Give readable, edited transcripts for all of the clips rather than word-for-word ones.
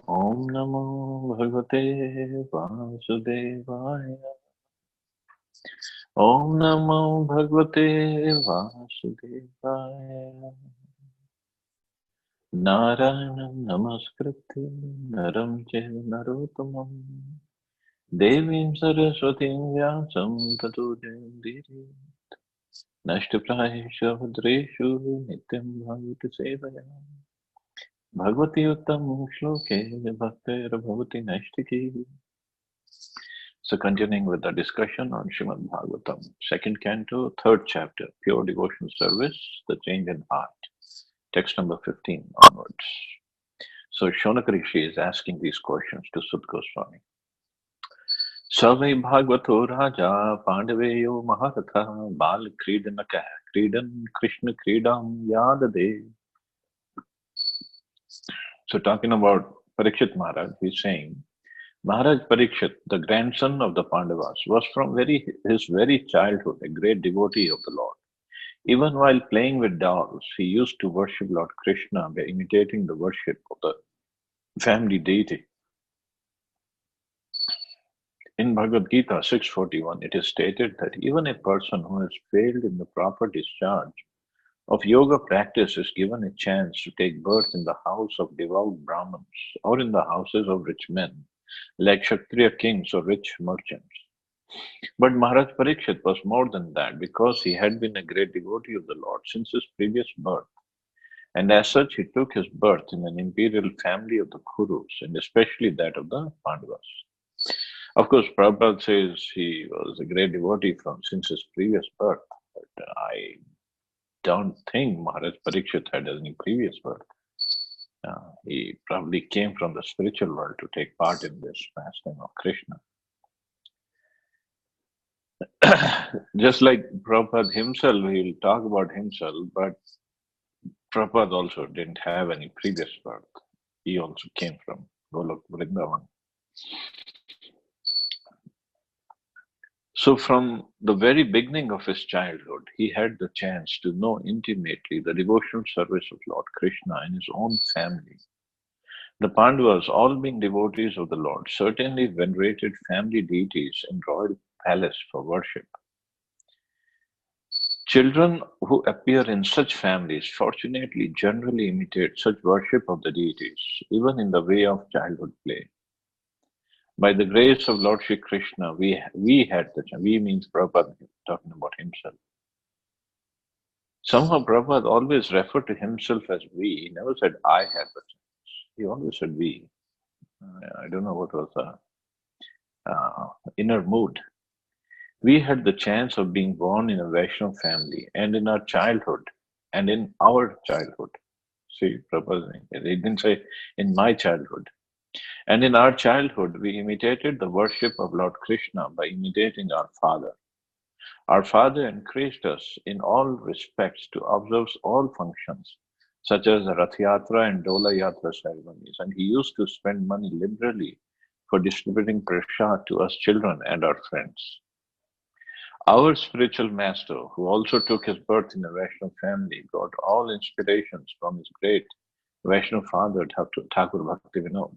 Om Namo Bhagavate Vasudevaya. Om Namo Bhagavate Vasudevaya. Narayanam Namaskritya Naram Chaiva Narottamam Devim Saraswatim Vyasam Tato Jayandiri Nashtaprayesha Bhadreshu Nityam Bhagavata Sevaya Bhagavati Uttam Shloke Bhaktir Bhavati Nashtiki. So continuing with the discussion on Srimad Bhagavatam, second canto, third chapter, Pure Devotional Service, the Change in Heart, text number 15 onwards. So Shonak Rishi is asking these questions to Sut Goswami. Savai Bhagavato Raja Pandaveyo Maharatha Bal Kridanaka Kridan Krishna Kridam Yadade. So talking about Parikshit Maharaj, he's saying, Maharaj Parikshit, the grandson of the Pandavas, was from his very childhood a great devotee of the Lord. Even while playing with dolls, he used to worship Lord Krishna by imitating the worship of the family deity. In Bhagavad Gita 6:41, it is stated that even a person who has failed in the proper discharge of yoga practice is given a chance to take birth in the house of devout Brahmins or in the houses of rich men, like Kshatriya kings or rich merchants. But Maharaj Parikshit was more than that because he had been a great devotee of the Lord since his previous birth. And as such, he took his birth in an imperial family of the Kurus, and especially that of the Pandavas. Of course, Prabhupada says he was a great devotee from since his previous birth, but I don't think Maharaj Parikshit had any previous birth. He probably came from the spiritual world to take part in this pastime of Krishna. Just like Prabhupada himself, he will talk about himself, but Prabhupada also didn't have any previous birth. He also came from Golok Vrindavan. So from the very beginning of his childhood, he had the chance to know intimately the devotional service of Lord Krishna in his own family. The Pandavas, all being devotees of the Lord, certainly venerated family deities in royal palace for worship. Children who appear in such families fortunately generally imitate such worship of the deities, even in the way of childhood play. By the grace of Lord Shri Krishna, we had the chance. We means Prabhupada talking about himself. Somehow Prabhupada always referred to himself as we. He never said I had the chance. He always said we. I don't know what was the inner mood. We had the chance of being born in a Vaishnav family and in our childhood and in our childhood. See, Prabhupada, he didn't say in my childhood. And in our childhood, we imitated the worship of Lord Krishna by imitating our father. Our father encouraged us in all respects to observe all functions, such as the Rath Yatra and Dola Yatra ceremonies, and he used to spend money liberally for distributing prasad to us children and our friends. Our spiritual master, who also took his birth in a Vaishnav family, got all inspirations from his great Vaishnav father, Thakur Bhaktivinoda.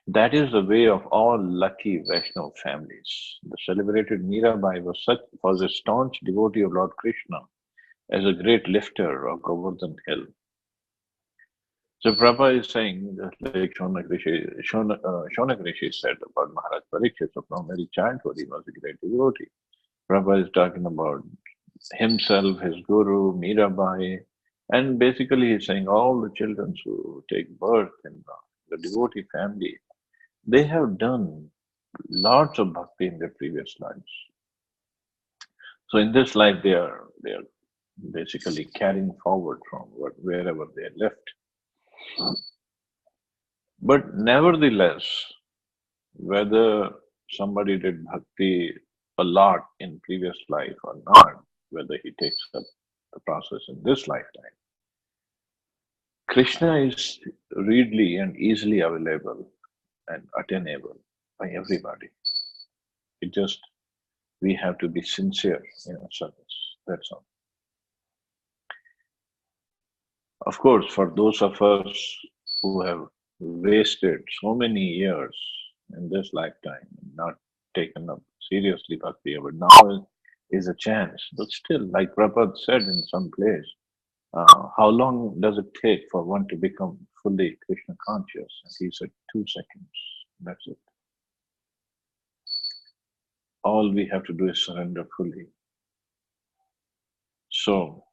That is the way of all lucky Vaishnav families. The celebrated Mirabai was a staunch devotee of Lord Krishna as a great lifter of Govardhan Hill. So Prabhupada is saying, just like Shonak Rishi said about Maharaj Parikshit, so from very childhood he was a great devotee. Prabhupada is talking about himself, his guru, Mirabai, and basically he's saying all the children who take birth in the devotee family, they have done lots of bhakti in their previous lives. So in this life, they are basically carrying forward from wherever they left. But nevertheless, whether somebody did bhakti a lot in previous life or not, whether he takes up the process in this lifetime, Krishna is readily and easily available and attainable by everybody. It just, we have to be sincere in our service. That's all. Of course, for those of us who have wasted so many years in this lifetime, not taken up seriously Bhakti, but now is a chance. But still, like Prabhupada said in some place, how long does it take for one to become fully Krishna conscious? And he said 2 seconds. That's it. All we have to do is surrender fully. So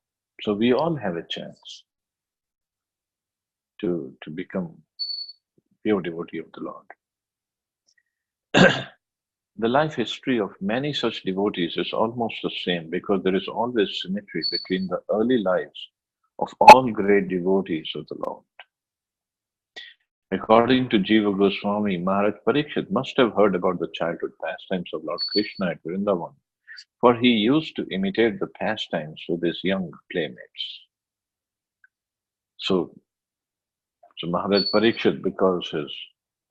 we all have a chance to become pure devotee of the Lord. The life history of many such devotees is almost the same because there is always symmetry between the early lives of all great devotees of the Lord. According to Jiva Goswami, Maharaj Parikshit must have heard about the childhood pastimes of Lord Krishna at Vrindavan, for he used to imitate the pastimes with his young playmates. So Maharaj Parikshit, because his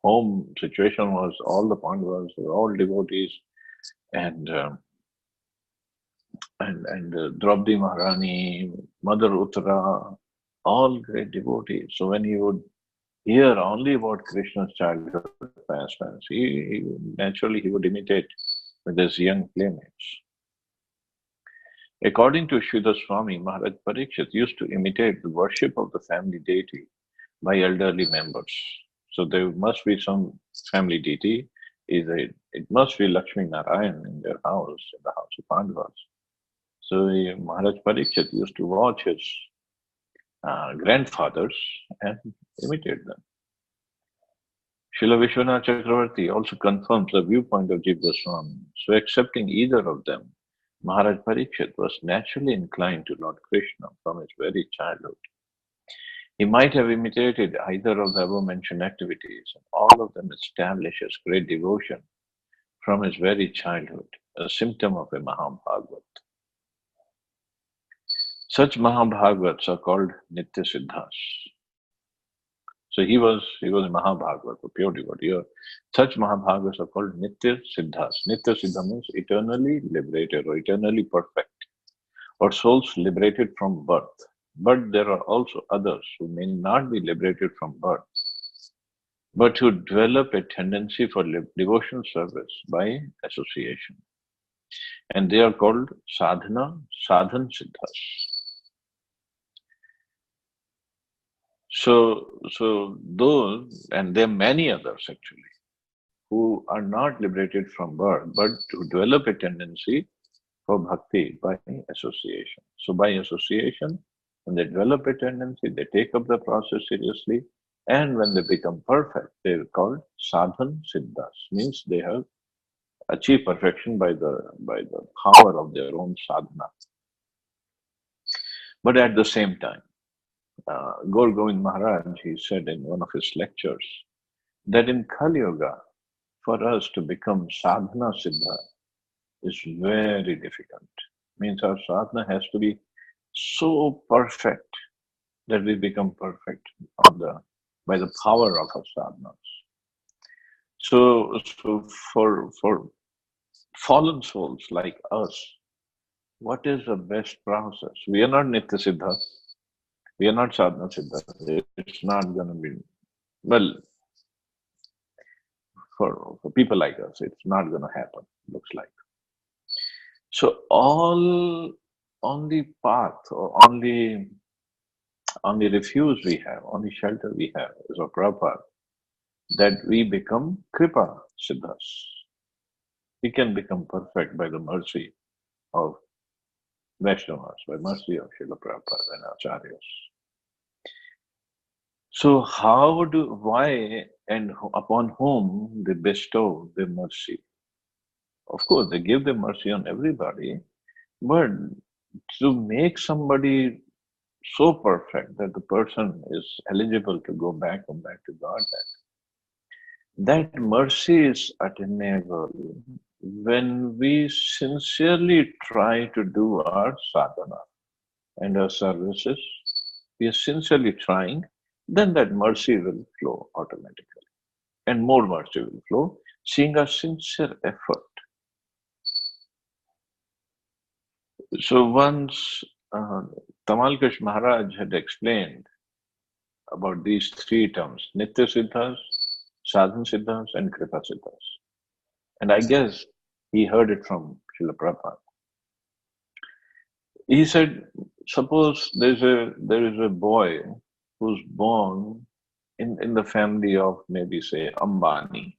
home situation was all the Pandavas were all devotees, and Draupadi Maharani, Mother Uttara, all great devotees. So when he would hear only about Krishna's childhood pastimes, naturally he would imitate with his young playmates. According to Sridhar Swami, Maharaj Parikshit used to imitate the worship of the family deity by elderly members. So there must be some family deity. It must be Lakshmi Narayan in their house, in the house of Pandavas. So Maharaj Parikshit used to watch his grandfathers and imitate them. Srila Vishwanath Chakravarti also confirms the viewpoint of Jiva Goswami. So accepting either of them, Maharaj Parikshit was naturally inclined to Lord Krishna from his very childhood. He might have imitated either of the above-mentioned activities, and all of them establishes great devotion from his very childhood, a symptom of a Mahabhagavat. Such Mahabhagavats are called Nitya Siddhas. So he was a Mahabhagavat, a pure devotee. Such Mahabhagavats are called Nitya Siddhas. Nitya Siddha means eternally liberated or eternally perfect, or souls liberated from birth. But there are also others who may not be liberated from birth, but who develop a tendency for devotional service by association. And they are called sadhana, sadhan siddhas. So those, and there are many others actually, who are not liberated from birth, but who develop a tendency for bhakti by association. So by association, when they develop a tendency, they take up the process seriously, and when they become perfect, they are called sadhan siddhas, means they have achieved perfection by the power of their own sadhana. But at the same time, Gaur Govind Maharaj, he said in one of his lectures that in Kali Yuga, for us to become sadhana siddha is very difficult. Means our sadhana has to be so perfect that we become perfect by the power of our sadhanas. So for fallen souls like us, what is the best process? We are not Nitya Siddha. We are not Sadhana Siddha. It's not going to be, well, for people like us, it's not going to happen, looks like. So all only path or only refuge we have, only shelter we have is of Prabhupada, that we become Kripa Siddhas. We can become perfect by the mercy of Vaishnavas, by mercy of Srila Prabhupada and Acharyas. So why and upon whom they bestow their mercy? Of course, they give their mercy on everybody, but to make somebody so perfect that the person is eligible to go back to Godhead, that mercy is attainable when we sincerely try to do our sadhana and our services. We are sincerely trying, then that mercy will flow automatically. And more mercy will flow, seeing our sincere effort. So once Tamalkash Maharaj had explained about these three terms, Nitya Siddhas, Sadhan Siddhas, and Kripa Siddhas. And I guess he heard it from Srila Prabhupada. He said, suppose there is a boy who's born in the family of maybe say Ambani.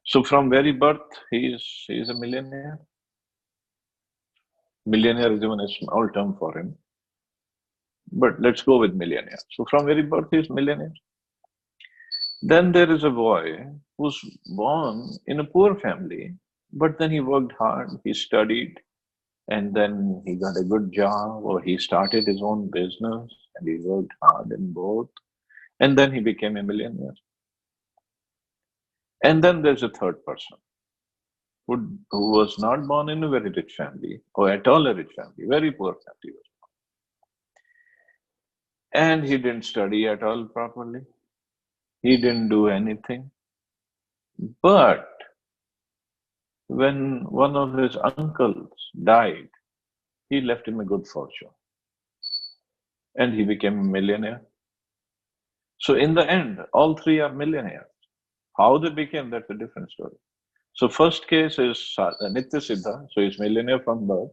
So from very birth, he is a millionaire. Millionaire is even a small term for him. But let's go with millionaire. So from very birth, he is millionaire. Then there is a boy who's born in a poor family, but then he worked hard, he studied, and then he got a good job, or he started his own business, and he worked hard in both, and then he became a millionaire. And then there's a third person who was not born in a very rich family, or at all a rich family, very poor family. And he didn't study at all properly. He didn't do anything. But when one of his uncles died, he left him a good fortune. And he became a millionaire. So in the end, all three are millionaires. How they became, that's a different story. So first case is Nitya Siddha, so he's millionaire from birth.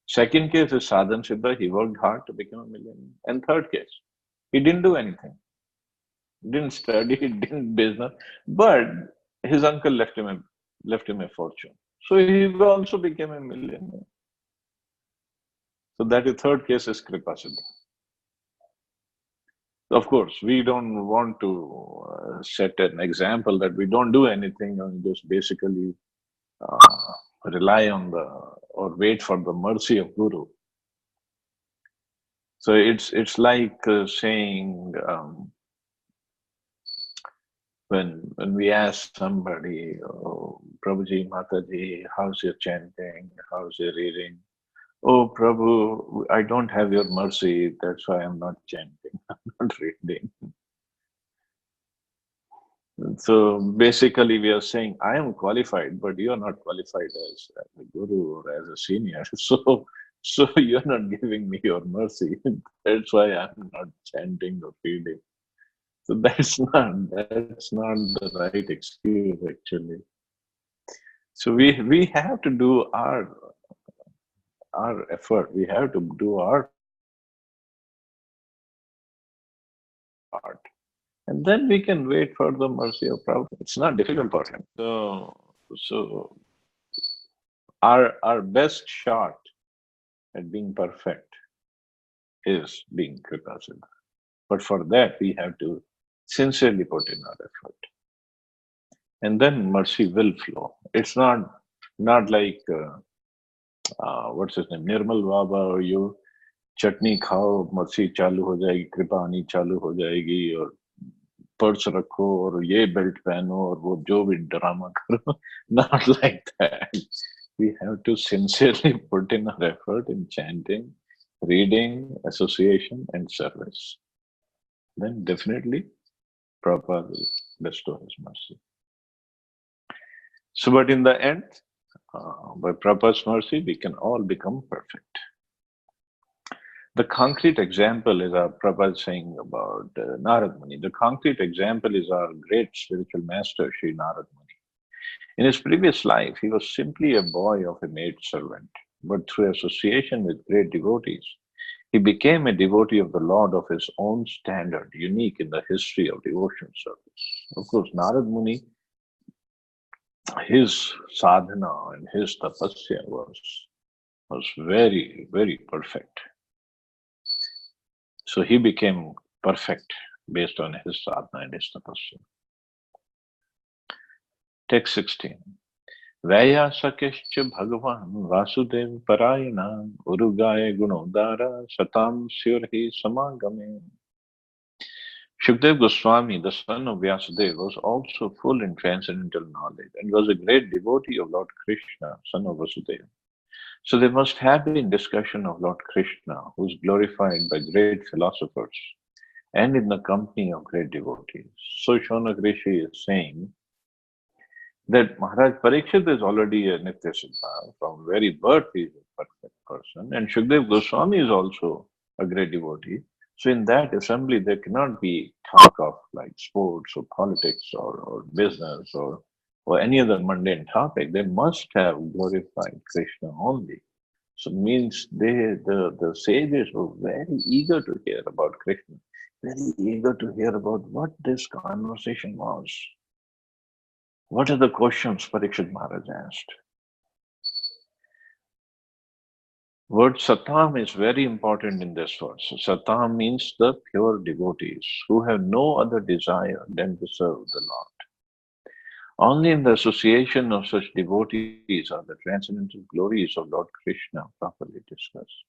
Second case is Sadhan Siddha, he worked hard to become a millionaire. And third case, he didn't do anything. Didn't study, didn't business, but his uncle left him a fortune. So he also became a millionaire. So that is third case is Kripa Siddha. Of course, we don't want to set an example that we don't do anything and just basically rely on or wait for the mercy of Guru. So it's like saying when we ask somebody, oh, Prabhuji, Mataji, how's your chanting? How's your reading? Oh, Prabhu, I don't have your mercy. That's why I'm not chanting. I'm not reading. So basically, we are saying, I am qualified, but you are not qualified as a guru or as a senior. So you're not giving me your mercy. That's why I'm not chanting or reading. So that's not the right excuse, actually. So we have to do our effort. We have to do our part. And then we can wait for the mercy of Prabhupada. It's not difficult for him. So our best shot at being perfect is being Kripa Siddha. But for that, we have to sincerely put in our effort. And then mercy will flow. It's not like, what's his name, Nirmal Baba, or you, चटनी खाओ mercy चालू हो जाएगी, कृपा आनी चालू हो जाएगी, और पर्स रखो और ये बेल्ट पहनो और वो जो भी ड्रामा करो. Not like that. We have to sincerely put in our effort in chanting, reading, association, and service. Then definitely Prabhupada will bestow his mercy. So, but in the end, by Prabhupada's mercy, we can all become perfect. The concrete example is our Prabhupada saying about Narad Muni. The concrete example is our great spiritual master, Sri Narad Muni. In his previous life, he was simply a boy of a maid servant, but through association with great devotees, he became a devotee of the Lord of his own standard, unique in the history of devotion service. Of course, Narad Muni, his sadhana and his tapasya was very, very perfect. So he became perfect based on his sadhana and his tapasya. Text 16. Vyasakescha Bhagavan Vasudev Parayana Urugaya Gunodara Satam Syurhi Samagame. Shukdev Goswami, the son of Vyasadeva, was also full in transcendental knowledge and was a great devotee of Lord Krishna, son of Vasudeva. So there must have been discussion of Lord Krishna, who is glorified by great philosophers and in the company of great devotees. So Shaunak Rishi is saying that Maharaj Parikshit is already a Nitya Siddha. From very birth he is a perfect person. And Shukdev Goswami is also a great devotee. So in that assembly, there cannot be talk of like sports or politics or business or any other mundane topic. They must have glorified Krishna only. So means the sages were very eager to hear about Krishna, very eager to hear about what this conversation was. What are the questions Parikshit Maharaj asked? Word satam is very important in this verse. Satam means the pure devotees who have no other desire than to serve the Lord. Only in the association of such devotees are the transcendental glories of Lord Krishna properly discussed.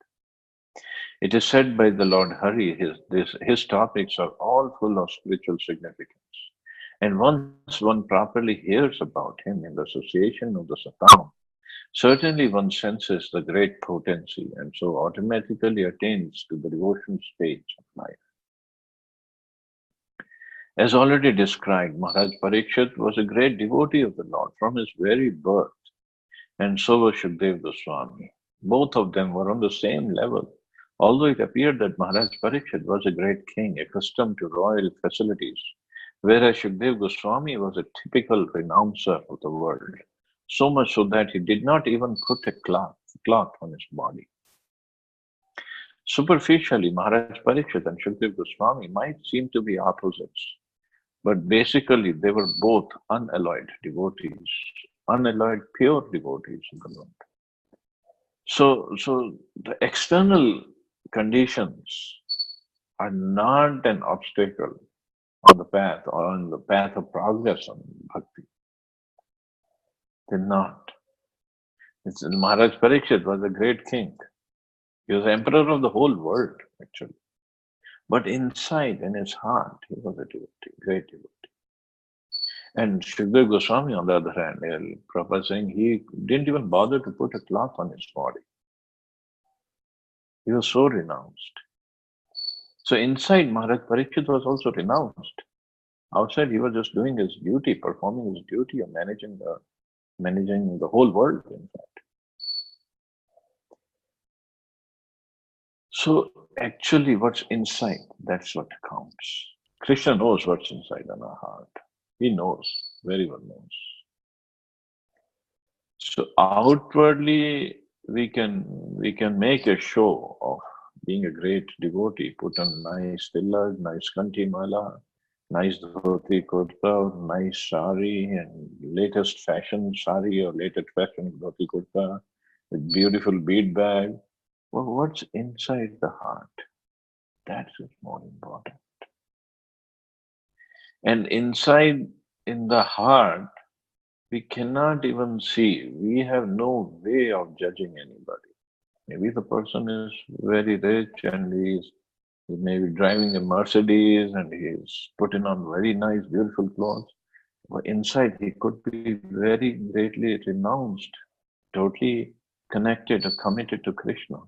It is said by the Lord Hari, his topics are all full of spiritual significance. And once one properly hears about him in the association of the Satam, certainly one senses the great potency and so automatically attains to the devotion stage of life. As already described, Maharaj Parikshit was a great devotee of the Lord from his very birth, and so was Shukdev Goswami. Both of them were on the same level, although it appeared that Maharaj Parikshit was a great king accustomed to royal facilities, whereas Shukdev Goswami was a typical renouncer of the world, so much so that he did not even put a cloth on his body. Superficially, Maharaj Parikshit and Shukdev Goswami might seem to be opposites, but basically they were both unalloyed devotees, unalloyed pure devotees of the Lord. So the external conditions are not an obstacle on the path or on the path of progress on bhakti. They're not. Maharaj Parikshit was a great king. He was emperor of the whole world, actually. But inside, in his heart, he was a devotee, great devotee. And Shukdev Goswami, on the other hand, Prabhupada saying he didn't even bother to put a cloth on his body. He was so renounced. So inside, Maharaj Parikshit was also renounced. Outside, he was just doing his duty, performing his duty of managing the whole world, in fact. So actually, what's inside, that's what counts. Krishna knows what's inside in our heart. He knows, very well knows. So outwardly, we can make a show of being a great devotee, put on nice tilak, nice kanti mala, nice dhoti kurta, nice sari, and latest fashion sari or latest fashion dhoti kurta, with beautiful bead bag. Well, what's inside the heart? That's more important. And inside, in the heart, we cannot even see. We have no way of judging anybody. Maybe the person is very rich and he's maybe driving a Mercedes and he's putting on very nice, beautiful clothes. But inside, he could be very greatly renounced, totally connected or committed to Krishna.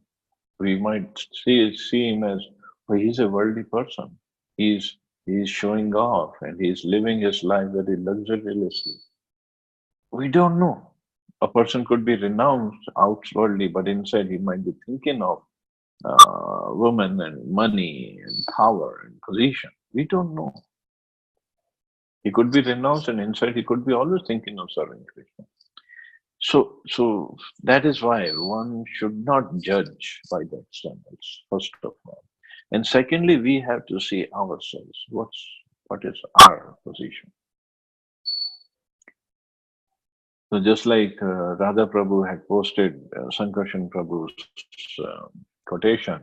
We might see him as, well, he's a worldly person. He's showing off and he's living his life very luxuriously. We don't know. A person could be renounced outwardly, but inside he might be thinking of women and money and power and position. We don't know. He could be renounced, and inside he could be always thinking of serving Krishna. So that is why one should not judge by the externals, first of all. And secondly, we have to see ourselves. What is our position? So just like Radha Prabhu had posted Sankarshan Prabhu's quotation,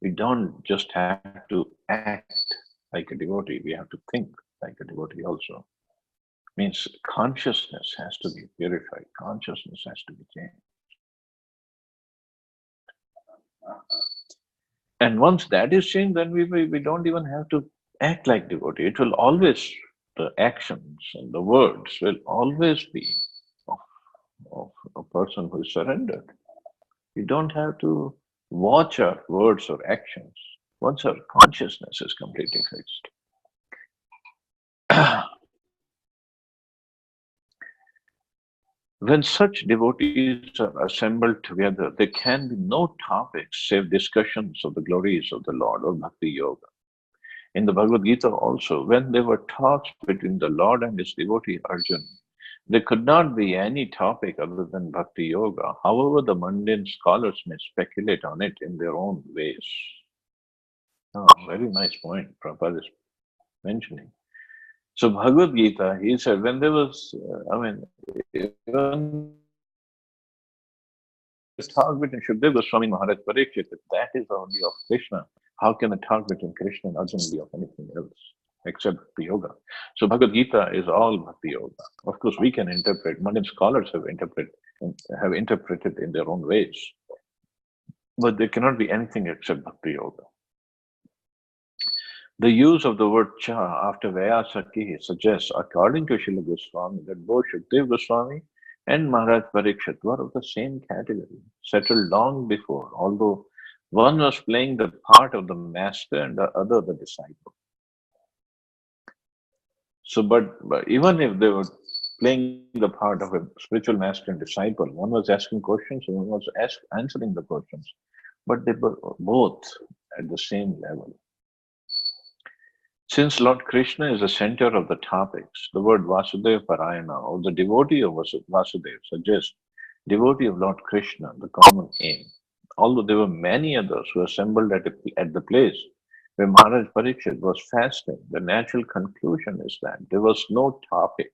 we don't just have to act like a devotee, we have to think like a devotee also. Means consciousness has to be purified, consciousness has to be changed. And once that is changed, then we don't even have to act like devotee. It will always, the actions and the words will always be of a person who is surrendered. We don't have to watch our words or actions once our consciousness is completely fixed. When such devotees are assembled together, there can be no topics save discussions of the glories of the Lord or Bhakti Yoga. In the Bhagavad Gita also, when there were talks between the Lord and his devotee Arjun, there could not be any topic other than Bhakti Yoga. However, the mundane scholars may speculate on it in their own ways. Oh, very nice point Prabhupada is mentioning. So Bhagavad Gita, he said, when there was, even the talk between Shukdev Goswami and Maharaj Parikshit, if that is only of Krishna, how can a talk between Krishna and Arjuna be of anything else except Bhakti Yoga? So Bhagavad Gita is all Bhakti Yoga. Of course, we can interpret, many scholars have interpreted in their own ways, but there cannot be anything except Bhakti Yoga. The use of the word cha after Vyasaki suggests, according to Srila Goswami, that both Shukdev Goswami and Maharaj Parikshit were of the same category, settled long before, although one was playing the part of the master and the other the disciple. So, but even if they were playing the part of a spiritual master and disciple, one was asking questions and one was answering the questions, but they were both at the same level. Since Lord Krishna is the center of the topics, the word Vasudeva Parayana, or the devotee of Vasudeva, suggests devotee of Lord Krishna, the common aim. Although there were many others who assembled at the place where Maharaj Parikshit was fasting, the natural conclusion is that there was no topic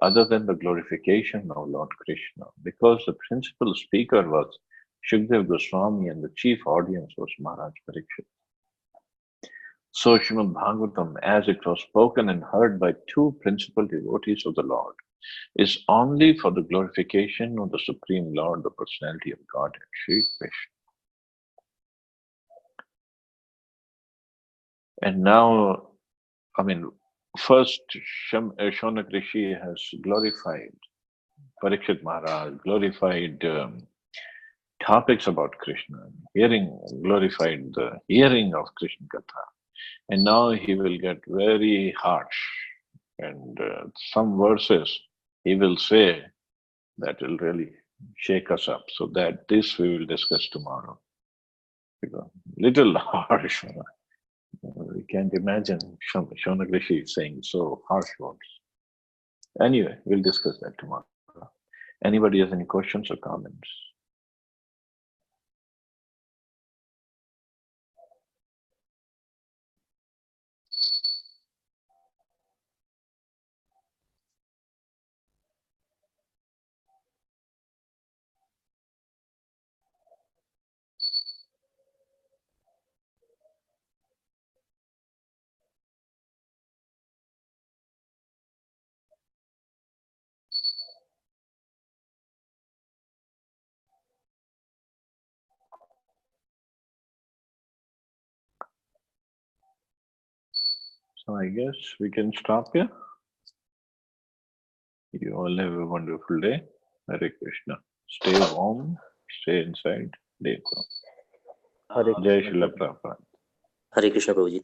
other than the glorification of Lord Krishna, because the principal speaker was Shukdev Goswami and the chief audience was Maharaj Parikshit. So Srimad Bhagavatam, as it was spoken and heard by two principal devotees of the Lord, is only for the glorification of the Supreme Lord, the personality of Godhead, Sri Krishna. And now, first Shaunak Rishi has glorified Parikshit Maharaj, glorified topics about Krishna, glorified the hearing of Krishna Katha. And now he will get very harsh, and some verses he will say that will really shake us up. So that this we will discuss tomorrow. Little harsh. We can't imagine Shaunak Rishi saying so harsh words. Anyway, we'll discuss that tomorrow. Anybody has any questions or comments? So I guess we can stop here. You all have a wonderful day. Hare Krishna. Stay warm, stay inside. Jai Srila Prabhupada. Hare Krishna Prabhuji.